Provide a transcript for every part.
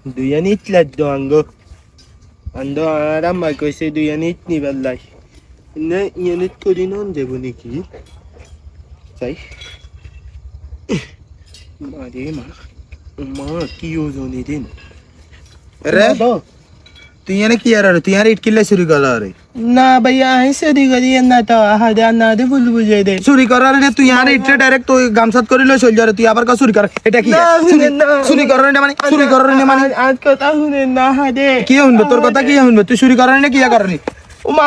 দুইয়া নিত লাগতো আন্দ আর আম্মা কইছে দুইয়া নিত নিবার লাই না ইয়ানিত করি নন যাবো নাকি তাই মারে মা কি ওজনে দিন রে তুই এনে কি আর তুই আর ইট কিল্লে চুরি করা রে না ভাইয়া আমি চুরি করি না তো আহাদে না দে ভুল বুঝাই দে চুরি করার রে তুই আর ইটরে ডাইরেক্ট তুই গামছাত করে লই চল যারে তুই আবার কা চুরি কর এটা কি চুরি করার না মানে চুরি করার না মানে আজ কথা শুনে না হাদে কি শুনবে তোর কথা কি শুনবে তুই চুরি করার না কি করনি মা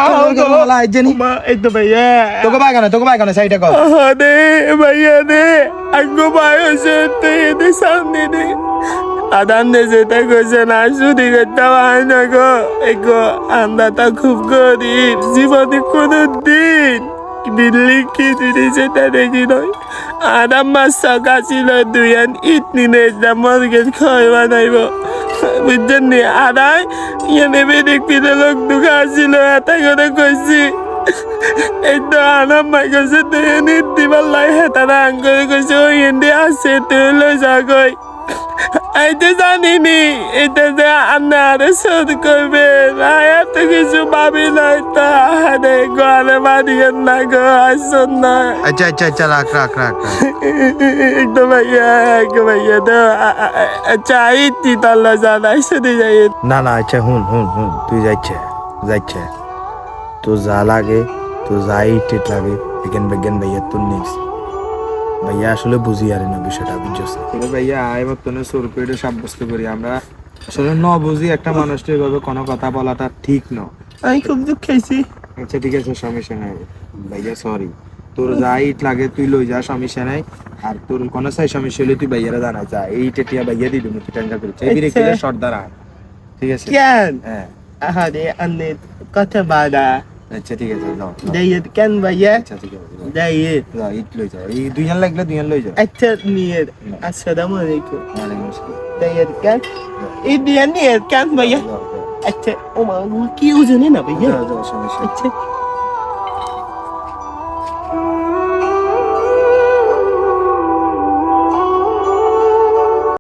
মালা আইজেনি মা এই তো ভাইয়া তোকে বাইগানে সাইডে কর দে ভাইয়া দে আঙ্গো ভাই হচ্ছে তুই এদের সামনে দে আদান দে যেটা কইছে না চুরি করতে হয় না গো এগো আন্দাটা খুব গরিব জীবনে কোনো দিন বিল্ডিং খিচুড়ি সেটা দেখি নয় আদাম মাছ সকা ছিল দুইয়ান ইট নিনে মর্গেজ খয় বানাইব বুঝছেন নি আদায় ইয়ানে বেদিক পিঠে লোক দুঃখা ছিল এটা করে কইছি এই তো আনাম মাই কইছে তুই নিত দিবার লাই হেতারা আঙ্গুলে কইছে ওই এন্ডে আছে তুই লই যা কই এইটা জানিনি এটা যে আন্নারে শোধ করবে না এত কিছু ভাবি নাই তা আরে ঘরে বাড়িয়েন না গো আসুন না আচ্ছা রাখ একদম ভাইয়া তো চাইতি তাল্লা জানাই শুধু যাই না আচ্ছা হুন তুই যাচ্ছে তো যা লাগে তো যাই টিট লাগে বেগেন ভাইয়া তোর নিস ভাইয়া আসলে বুঝি আর না বিষয়টা বুঝছস ভাইয়া আই বর্তমানে সোর পেটে সাব্যস্ত করি আমরা আসলে ন বুঝি একটা মানুষকে এভাবে কোনো কথা বলাটা ঠিক না আমি খুব দুঃখ খাইছি আচ্ছা ঠিক আছে সমস্যা নাই ভাইয়া সরি তোর যা ইট লাগে তুই লই যা সমস্যা নাই আর তোর কোনো সাই সমস্যা হলে তুই ভাইয়ারা জানা যা এই টেটিয়া ভাইয়া দিবি তুই টেনশন করিস এই বিরেকে সর্দার আয় ঠিক আছে কেন হ্যাঁ আহারে আন্নে কথা বাদা আচ্ছা ঠিক আছে যাও দাইয়ের কেন ভাইয়া আচ্ছা ঠিক আছে দাইয়ের যা ইট লই যা এই দুইজন লাগলে দুইজন লই যা আচ্ছা নিয়ে আসসালামু আলাইকুম ওয়ালাইকুম আসসালাম দাইয়ের কেন এই দিয়ে নিয়ে কেন ভাইয়া আচ্ছা ও মা কি ওজনে না ভাইয়া যাও সমস্যা আচ্ছা